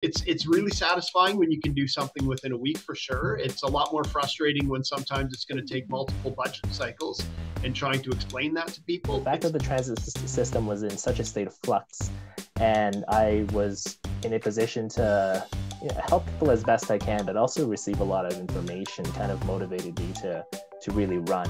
it's really satisfying when you can do something within a week for sure. It's a lot more frustrating when sometimes it's going to take multiple budget cycles and trying to explain that to people. The fact that the transit system was in such a state of flux, and I was in a position to help people as best I can, but also receive a lot of information, kind of motivated me to really run.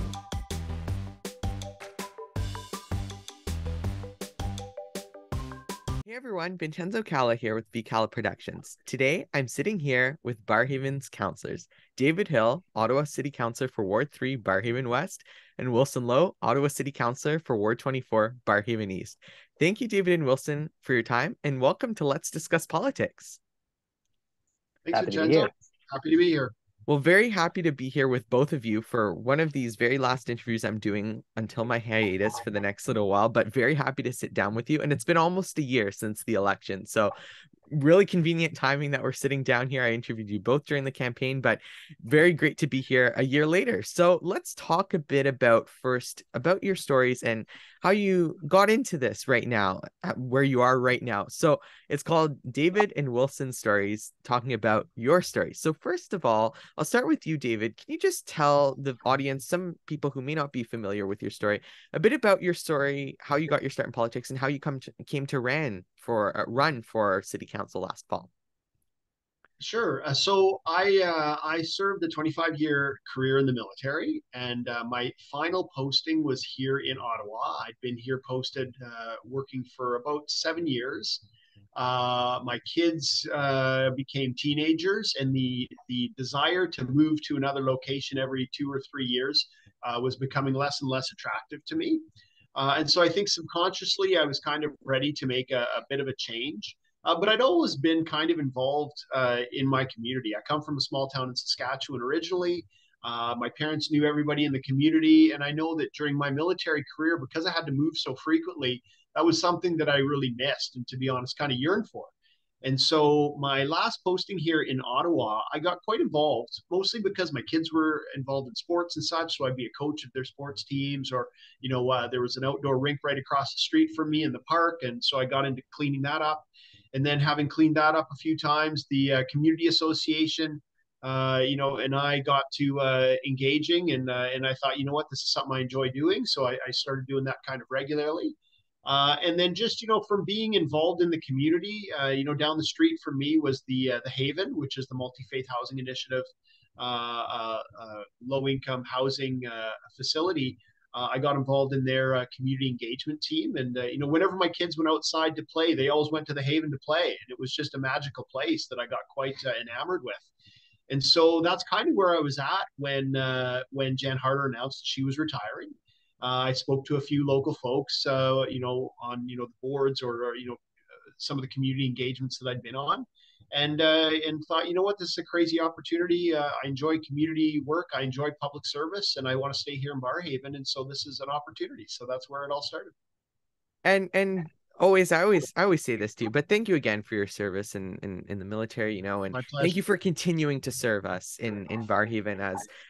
Hey everyone, Vincenzo Calla here with Calla Productions. Today, I'm sitting here with Barrhaven'S councillors, David Hill, Ottawa City Councillor for Ward 3, Barrhaven West, and Wilson Lowe, Ottawa City Councillor for Ward 24, Barrhaven East. Thank you, David and Wilson, for your time, and welcome to Let's Discuss Politics. Thanks, Vincenzo. Happy to be here. Well, very happy to be here with both of you for one of these very last interviews I'm doing until my hiatus for the next little while, but very happy to sit down with you. And it's been almost a year since the election. So really convenient timing that we're sitting down here. I interviewed you both during the campaign, but very great to be here a year later. So let's talk a bit about your stories and how you got into this right now, where you are right now. So it's called David and Wilson Stories, talking about your story. So first of all, I'll start with you, David. Can you just tell the audience, some people who may not be familiar with your story, a bit about your story, how you got your start in politics, and how you came to run for city council last fall? Sure. So I served a 25-year career in the military, and my final posting was here in Ottawa. I'd been here posted working for about 7 years. My kids became teenagers, and the desire to move to another location every 2 or 3 years was becoming less and less attractive to me. And so I think subconsciously I was kind of ready to make a bit of a change. But I'd always been kind of involved in my community. I come from a small town in Saskatchewan originally. My parents knew everybody in the community. And I know that during my military career, because I had to move so frequently, that was something that I really missed and, to be honest, kind of yearned for. And so my last posting here in Ottawa, I got quite involved, mostly because my kids were involved in sports and such. So I'd be a coach of their sports teams, or, there was an outdoor rink right across the street from me in the park. And so I got into cleaning that up. And then, having cleaned that up a few times, the community association, and I got to engaging, and I thought, this is something I enjoy doing. So I started doing that kind of regularly. And then just, from being involved in the community, down the street from me was the Haven, which is the multi-faith housing initiative, low-income housing facility. I got involved in their community engagement team. And, whenever my kids went outside to play, they always went to the Haven to play. And it was just a magical place that I got quite enamored with. And so that's kind of where I was at when Jan Harder announced that she was retiring. I spoke to a few local folks, on, the boards or some of the community engagements that I'd been on. And thought, this is a crazy opportunity. I enjoy community work. I enjoy public service, and I want to stay here in Barrhaven. And so this is an opportunity. So that's where it all started. And I always say this to you, but thank you again for your service in the military, and thank you for continuing to serve us in Barrhaven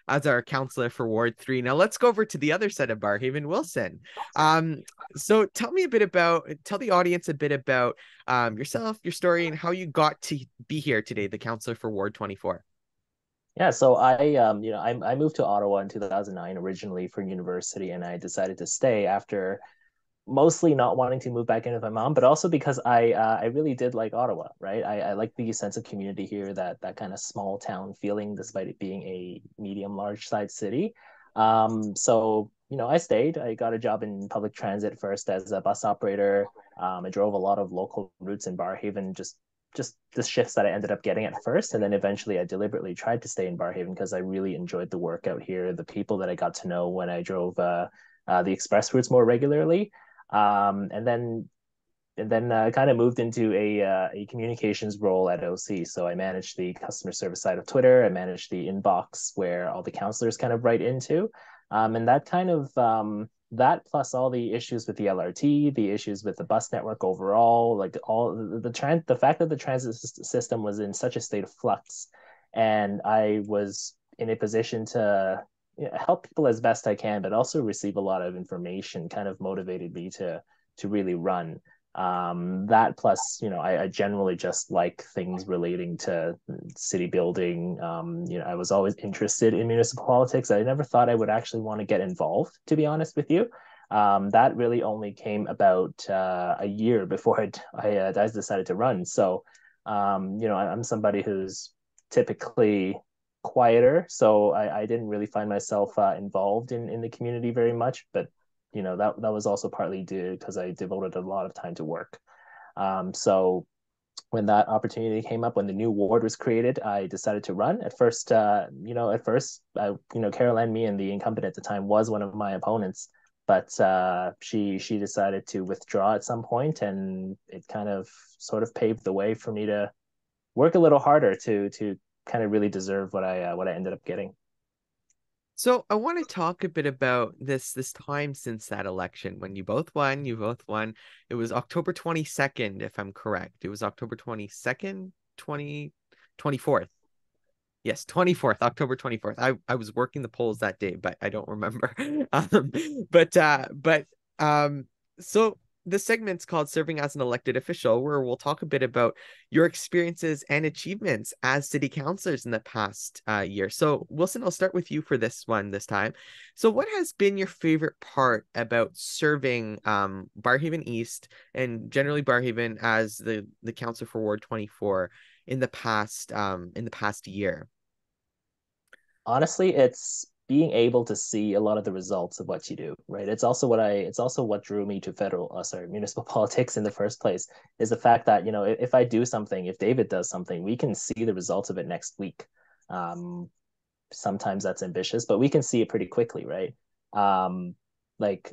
as our councillor for Ward 3. Now let's go over to the other side of Barrhaven, Wilson. So tell the audience a bit about yourself, your story, and how you got to be here today, the councillor for Ward 24. Yeah, so I moved to Ottawa in 2009 originally for university, and I decided to stay after mostly not wanting to move back in with my mom, but also because I really did like Ottawa, right? I like the sense of community here, that kind of small town feeling, despite it being a medium large size city. So I stayed. I got a job in public transit first as a bus operator. I drove a lot of local routes in Barrhaven, just the shifts that I ended up getting at first, and then eventually I deliberately tried to stay in Barrhaven because I really enjoyed the work out here, the people that I got to know when I drove the express routes more regularly. And then kind of moved into a communications role at OC. So I managed the customer service side of Twitter. I managed the inbox where all the councillors kind of write into. And that kind of that plus all the issues with the LRT, the issues with the bus network overall, like all the fact that the transit system was in such a state of flux, and I was in a position to help people as best I can, but also receive a lot of information, kind of motivated me to really run. That plus, I generally just like things relating to city building. I was always interested in municipal politics. I never thought I would actually want to get involved, to be honest with you. That really only came about a year before I decided to run. So, I'm somebody who's typically quieter, so I didn't really find myself involved in the community very much. But that was also partly due because I devoted a lot of time to work. So when that opportunity came up, when the new ward was created, I decided to run. At first, Carol Ann Meehan, the incumbent at the time, was one of my opponents, but she decided to withdraw at some point, and it kind of sort of paved the way for me to work a little harder to kind of really deserve what I ended up getting. So I want to talk a bit about this time since that election when you both won. You both won. It was October 22nd, if I'm correct. It was October 22nd, 24th. Yes, 24th, October 24th. I was working the polls that day, but I don't remember. Um, but so the segment's called Serving as an Elected Official, where we'll talk a bit about your experiences and achievements as city councillors in the past year. So Wilson, I'll start with you for this one this time. So what has been your favorite part about serving Barrhaven East and generally Barrhaven as the councillor for Ward 24 in the past year? Honestly, it's being able to see a lot of the results of what you do, right? It's also what drew me to municipal politics in the first place, is the fact that, if I do something, if David does something, we can see the results of it next week. Um, Sometimes that's ambitious, but we can see it pretty quickly, right? Like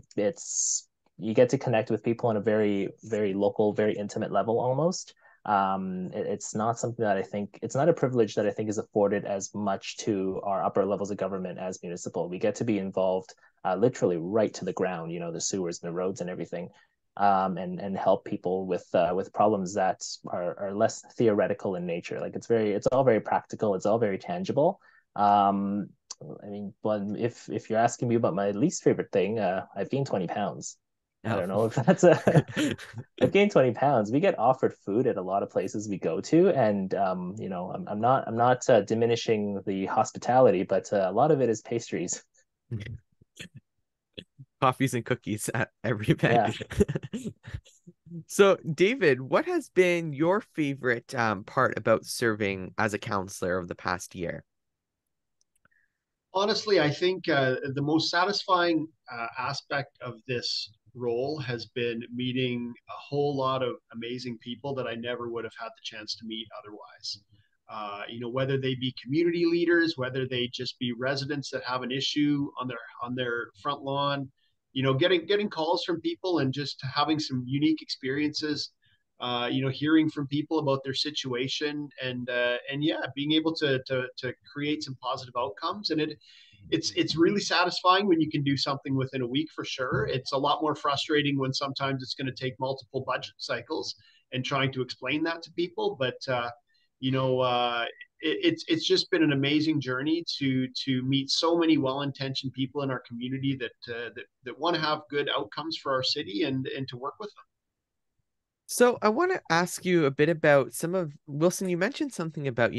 you get to connect with people on a very, very local, very intimate level almost. It's not something that I think it's not a privilege that I think is afforded as much to our upper levels of government as municipal. We get to be involved literally right to the ground, the sewers and the roads and everything, and help people with problems that are less theoretical in nature. Like it's all very practical, it's all very tangible. Um, I mean, but if you're asking me about my least favorite thing, I've gained 20 pounds. I Oh. don't know if that's a I've gained 20 pounds. We get offered food at a lot of places we go to, and I'm not diminishing the hospitality, but a lot of it is pastries. Coffees and cookies at every event. Yeah. So, David, what has been your favorite part about serving as a counselor of the past year? Honestly, I think the most satisfying aspect of this role has been meeting a whole lot of amazing people that I never would have had the chance to meet otherwise. Whether they be community leaders, whether they just be residents that have an issue on their front lawn, getting calls from people and just having some unique experiences. Hearing from people about their situation and yeah, being able to create some positive outcomes. And it's really satisfying when you can do something within a week, for sure. It's a lot more frustrating when sometimes it's going to take multiple budget cycles and trying to explain that to people. But you know, it's just been an amazing journey to meet so many well-intentioned people in our community that want to have good outcomes for our city and to work with them. So I want to ask you a bit about Wilson, you mentioned something about,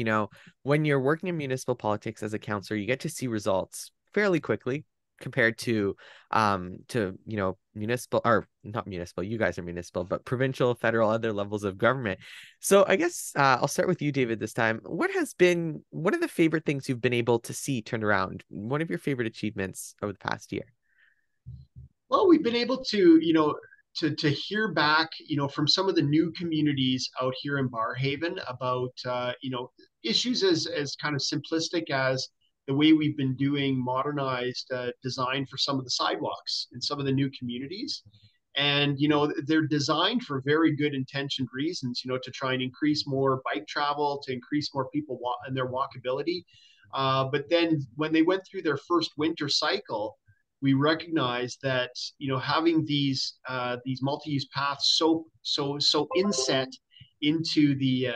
when you're working in municipal politics as a counselor, you get to see results fairly quickly compared to municipal, or not municipal, you guys are municipal, but provincial, federal, other levels of government. So I guess I'll start with you, David, this time. What are the favorite things you've been able to see turn around? One of your favorite achievements over the past year? Well, we've been able to hear back, from some of the new communities out here in Barrhaven about, issues as kind of simplistic as the way we've been doing modernized design for some of the sidewalks in some of the new communities. And, they're designed for very good intentioned reasons, to try and increase more bike travel, to increase more people and their walkability. But then when they went through their first winter cycle, we recognized that having these multi-use paths so inset into the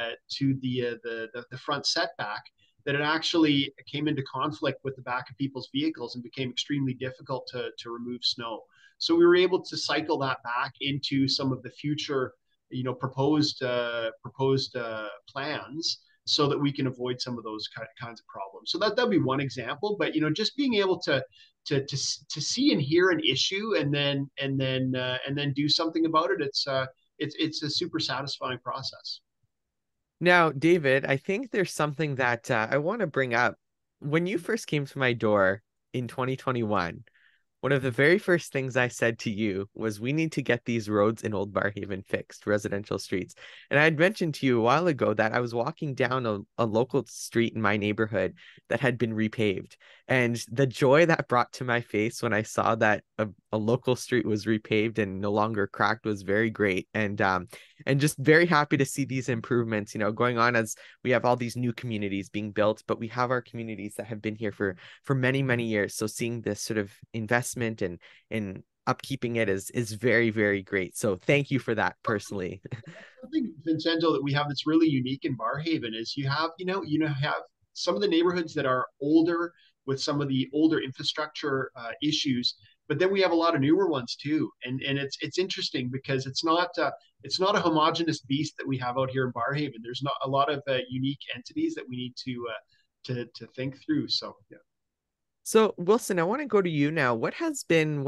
front setback, that it actually came into conflict with the back of people's vehicles and became extremely difficult to remove snow. So we were able to cycle that back into some of the future proposed plans so that we can avoid some of those kinds of problems. So that'd be one example. But just being able to see and hear an issue and then do something about it, it's a super satisfying process. Now, David, I think there's something that I want to bring up. When you first came to my door in 2021, one of the very first things I said to you was we need to get these roads in Old Barrhaven fixed, residential streets. And I had mentioned to you a while ago that I was walking down a local street in my neighborhood that had been repaved. And the joy that brought to my face when I saw that a local street was repaved and no longer cracked was very great. And just very happy to see these improvements, going on as we have all these new communities being built, but we have our communities that have been here for many, many years. So seeing this sort of investment and upkeeping it is very, very great. So thank you for that personally. I think, Vincenzo, that we have that's really unique in Barrhaven is you have some of the neighborhoods that are older with some of the older infrastructure issues, but then we have a lot of newer ones too. And it's interesting because it's not a homogenous beast that we have out here in Barrhaven. There's not a lot of unique entities that we need to think through. So yeah. So Wilson, I want to go to you now. What has been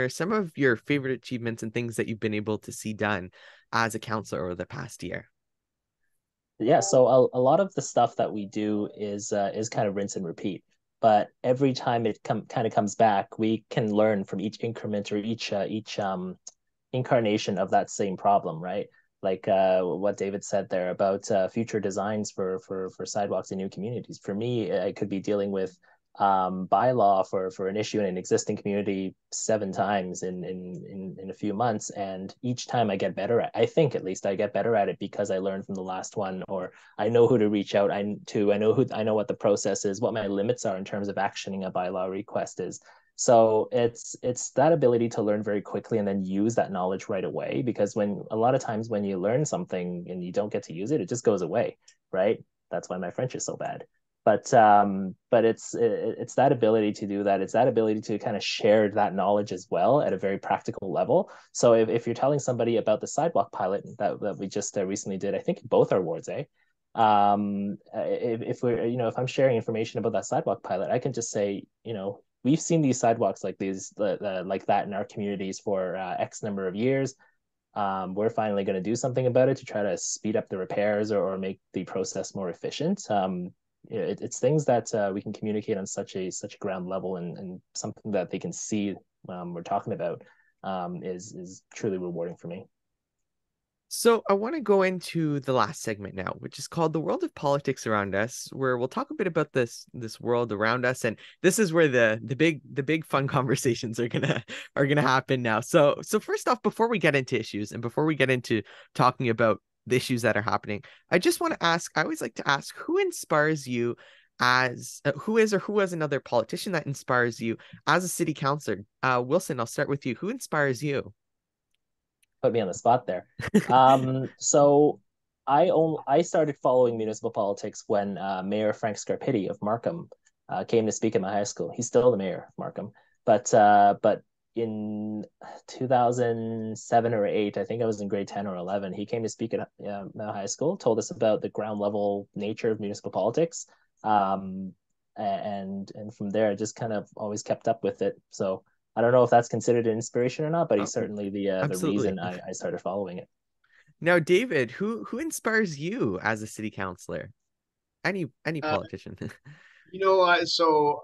some of your favorite achievements and things that you've been able to see done as a councillor over the past year? Yeah, so a lot of the stuff that we do is kind of rinse and repeat. But every time it kind of comes back, we can learn from each increment or each incarnation of that same problem, right? Like what David said there about future designs for sidewalks in new communities. For me, I could be dealing with bylaw for an issue in an existing community 7 times in a few months, and each time I get better at, I think at least I get better at it because I learned from the last one, or I know who to reach out I know what the process is, what my limits are in terms of actioning a bylaw request is. So it's that ability to learn very quickly and then use that knowledge right away, because when a lot of times when you learn something and you don't get to use it, it just goes away, right? That's why my French is so bad. But it's that ability to do that. It's that ability to kind of share that knowledge as well at a very practical level. So if you're telling somebody about the sidewalk pilot that we just recently did, I think both our wards, if we're if I'm sharing information about that sidewalk pilot, I can just say, we've seen these sidewalks like these like that in our communities for X number of years. We're finally going to do something about it to try to speed up the repairs or make the process more efficient. It's things that we can communicate on such a ground level, and something that they can see we're talking about is truly rewarding for me. So I want to go into the last segment now, which is called The World of Politics Around Us, where we'll talk a bit about this world around us. And this is where the big fun conversations are gonna happen now. So first off, before we get into issues and before we get into talking about the issues that are happening, I just want to ask, I always like to ask, who inspires you as who was another politician that inspires you as a city councillor? Wilson, I'll start with you. Who inspires you? Put me on the spot there. So I started following municipal politics when Mayor Frank Scarpitti of Markham came to speak at my high school. He's still the mayor of Markham, but in 2007 or 8, I think I was in grade 10 or 11, he came to speak at my high school, told us about the ground level nature of municipal politics. And from there, I just kind of always kept up with it. So I don't know if that's considered an inspiration or not, but he's certainly the reason I started following it. Now, David, who inspires you as a city councillor? Any politician? So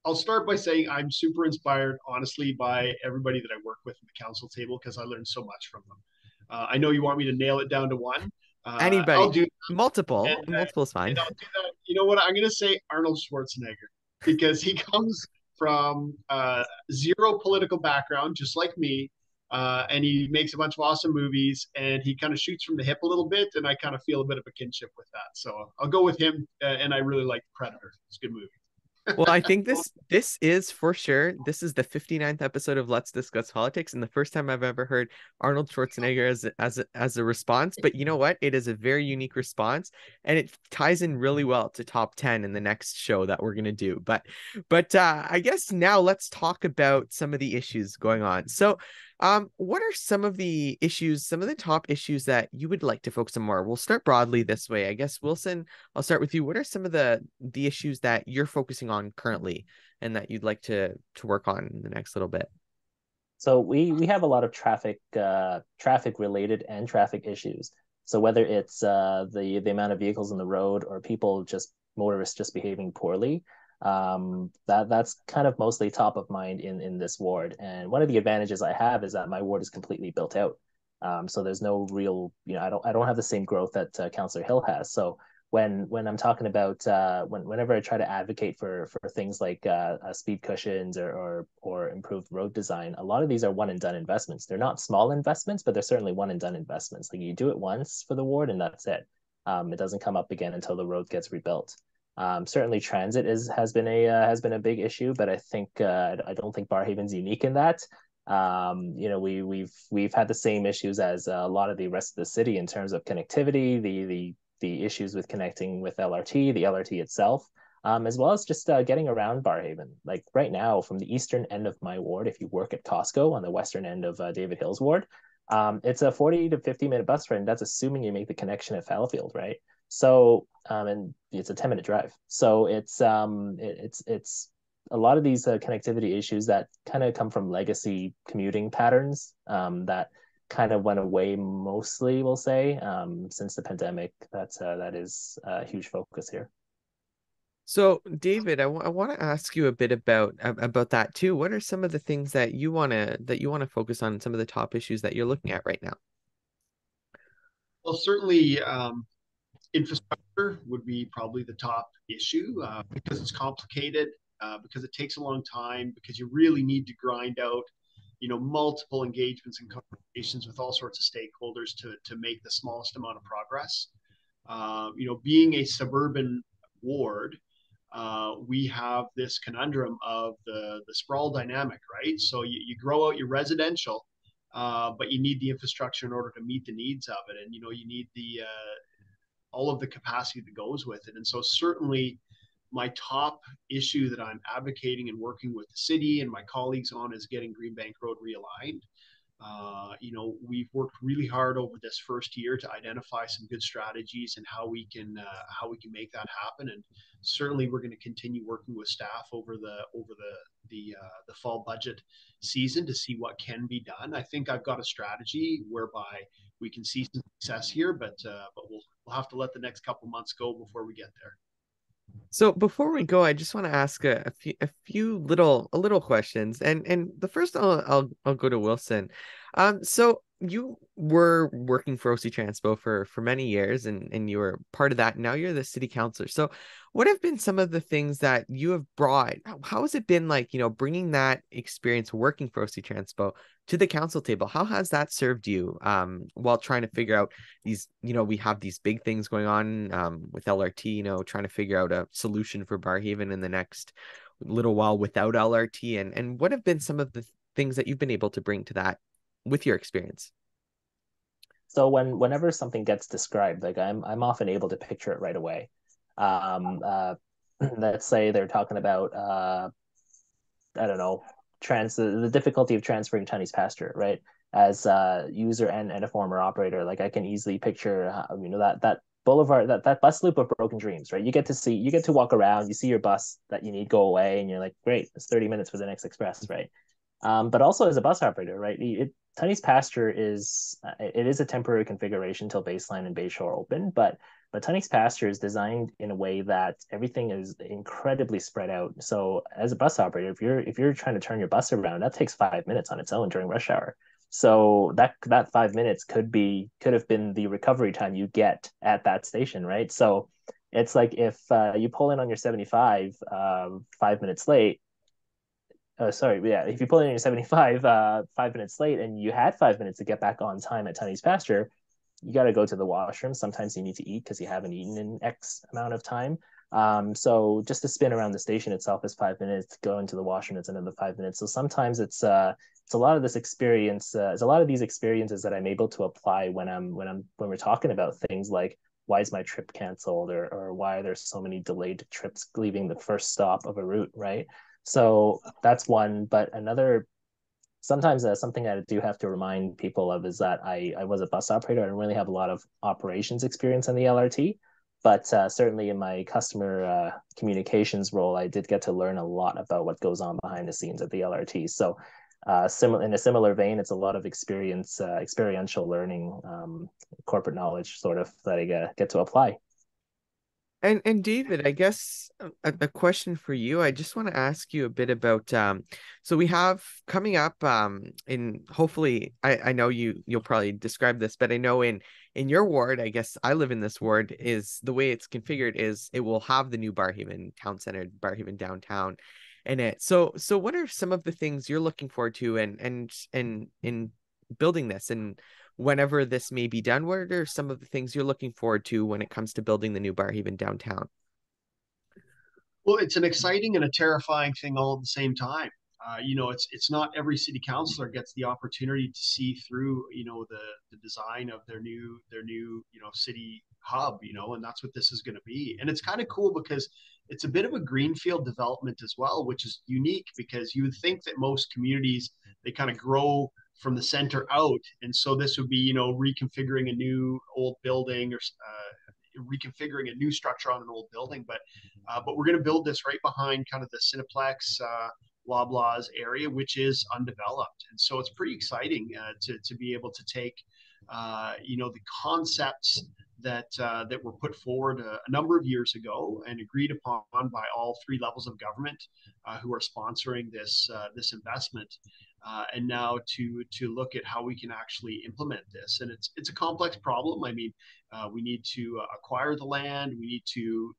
I'll start by saying I'm super inspired, honestly, by everybody that I work with at the council table, because I learned so much from them. I know you want me to nail it down to one. Anybody? I'll do multiple. and, Multiple is fine. And I'll do that. You know what? I'm going to say Arnold Schwarzenegger, because he comes from zero political background, just like me. And he makes a bunch of awesome movies, and he kind of shoots from the hip a little bit, and I kind of feel a bit of a kinship with that. So I'll go with him, and I really like Predator. It's a good movie. Well, I think this is for sure. This is the 59th episode of Let's Discuss Politics, and the first time I've ever heard Arnold Schwarzenegger as a response. But you know what? It is a very unique response, and it ties in really well to top 10 in the next show that we're gonna do. But I guess now let's talk about some of the issues going on. So What are some of the issues, some of the top issues that you would like to focus on more? We'll start broadly this way. I guess, Wilson, I'll start with you. What are some of the issues that you're focusing on currently and that you'd like to work on in the next little bit? So we have a lot of traffic related and traffic issues. So whether it's the amount of vehicles on the road or people just motorists just behaving poorly, that's kind of mostly top of mind in this ward. And one of the advantages I have is that my ward is completely built out. So there's no real, I don't have the same growth that Councillor Hill has. So when I'm talking about whenever I try to advocate for things like speed cushions or improved road design, a lot of these are one and done investments. They're not small investments, but they're certainly one and done investments. Like you do it once for the ward and that's it. It doesn't come up again until the road gets rebuilt. Certainly, transit has been a big issue, but I think I don't think Barrhaven's unique in that. We've had the same issues as a lot of the rest of the city in terms of connectivity, the issues with connecting with LRT, the LRT itself, as well as just getting around Barrhaven. Like right now, from the eastern end of my ward, if you work at Costco on the western end of David Hill's ward, it's a 40 to 50-minute bus ride, and that's assuming you make the connection at Fallowfield, right? So, and it's a 10-minute drive. So it's a lot of these connectivity issues that kind of come from legacy commuting patterns that kind of went away mostly, we'll say, since the pandemic. That is a huge focus here. So, David, I want to ask you a bit about that too. What are some of the things that you want to focus on, some of the top issues that you're looking at right now? Well, certainly infrastructure would be probably the top issue because it's complicated, because it takes a long time, because you really need to grind out, multiple engagements and conversations with all sorts of stakeholders to make the smallest amount of progress. Being a suburban ward, we have this conundrum of the sprawl dynamic, right? So you grow out your residential, but you need the infrastructure in order to meet the needs of it, and you need the all of the capacity that goes with it. And so certainly my top issue that I'm advocating and working with the city and my colleagues on is getting Greenbank Road realigned. We've worked really hard over this first year to identify some good strategies and how we can make that happen. And certainly, we're going to continue working with staff over the fall budget season to see what can be done. I think I've got a strategy whereby we can see some success here, but we'll have to let the next couple months go before we get there. So before we go, I just want to ask a few little questions, and the first I'll go to Wilson. So you were working for OC Transpo for many years, and you were part of that. Now you're the city councillor. So what have been some of the things that you have brought? How has it been like, bringing that experience working for OC Transpo to the council table? How has that served you while trying to figure out these, we have these big things going on with LRT, trying to figure out a solution for Barrhaven in the next little while without LRT, and what have been some of the things that you've been able to bring to that with your experience? So whenever something gets described, like I'm often able to picture it right away. Um, uh, let's say they're talking about I don't know, the difficulty of transferring Chinese pasture, right? As a user and a former operator, like I can easily picture, that boulevard, that bus loop of broken dreams, right? You get to walk around, you see your bus that you need go away, and you're like, great, it's 30 minutes for the next express, right? But also as a bus operator, right? Tunney's pasture is a temporary configuration till Baseline and Bayshore open, but Tunney's pasture is designed in a way that everything is incredibly spread out. So as a bus operator, if you're trying to turn your bus around, that takes 5 minutes on its own during rush hour. So that 5 minutes could have been the recovery time you get at that station, right? So it's like if you pull in on your 75 5 minutes late, if you pull in your 75 5 minutes late and you had 5 minutes to get back on time at Tunney's pasture, you got to go to the washroom. Sometimes you need to eat because you haven't eaten in X amount of time. So just to spin around the station itself is 5 minutes. Go into the washroom, it's another 5 minutes. So sometimes it's a lot of this experience. It's a lot of these experiences that I'm able to apply when we're talking about things like why is my trip canceled or why are there so many delayed trips leaving the first stop of a route, right? So that's one. But another sometimes something that I do have to remind people of is that I was a bus operator. I don't really have a lot of operations experience on the LRT, but certainly in my customer communications role, I did get to learn a lot about what goes on behind the scenes at the LRT. So in a similar vein, it's a lot of experiential learning, corporate knowledge sort of that I get to apply. And David, I guess a question for you. I just want to ask you a bit about so we have coming up in hopefully I know you'll probably describe this, but I know in your ward, I guess I live in this ward, is the way it's configured is it will have the new Barrhaven Town Center, Barrhaven downtown in it. So what are some of the things you're looking forward to and in building this, and whenever this may be done, what are some of the things you're looking forward to when it comes to building the new Barrhaven downtown? Well, it's an exciting and a terrifying thing all at the same time. It's not every city councilor gets the opportunity to see through, the design of their new city hub, and that's what this is going to be. And it's kind of cool because it's a bit of a greenfield development as well, which is unique because you would think that most communities they kind of grow from the center out, and so this would be, reconfiguring a new old building or reconfiguring a new structure on an old building, but we're going to build this right behind kind of the Cineplex, Loblaws area, which is undeveloped, and so it's pretty exciting to be able to take the concepts that were put forward a number of years ago and agreed upon by all three levels of government who are sponsoring this investment, and now to look at how we can actually implement this. And it's a complex problem. I mean, we need to acquire the land. We need to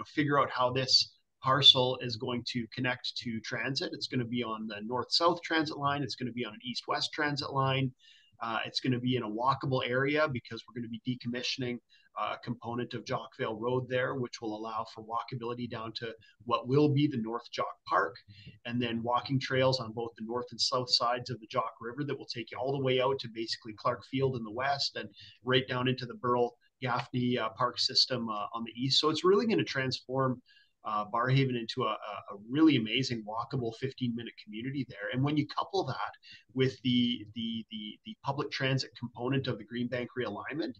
figure out how this parcel is going to connect to transit. It's going to be on the north-south transit line. It's going to be on an east-west transit line. It's going to be in a walkable area because we're going to be decommissioning a component of Jockvale Road there, which will allow for walkability down to what will be the North Jock Park, and then walking trails on both the north and south sides of the Jock River that will take you all the way out to basically Clark Field in the west and right down into the Burl Gaffney Park system on the east. So it's really going to transform Barrhaven into a really amazing walkable 15-minute community there. And when you couple that with the public transit component of the Greenbank realignment,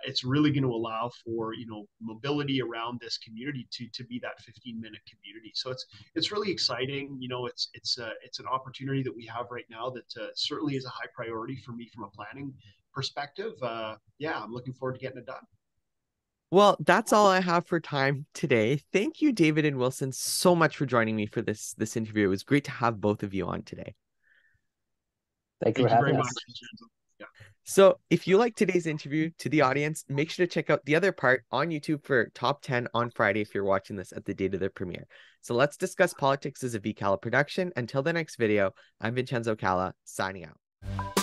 it's really going to allow for mobility around this community to be that 15-minute community. So it's really exciting. It's an opportunity that we have right now that certainly is a high priority for me from a planning perspective. Yeah, I'm looking forward to getting it done. Well, that's all I have for time today. Thank you, David and Wilson, so much for joining me for this interview. It was great to have both of you on today. Thank you for Thank you very having much. us. Yeah. So if you like today's interview, to the audience, make sure to check out the other part on YouTube for Top 10 on Friday if you're watching this at the date of the premiere. So Let's Discuss Politics is a VCala production. Until the next video, I'm Vincenzo Cala, signing out.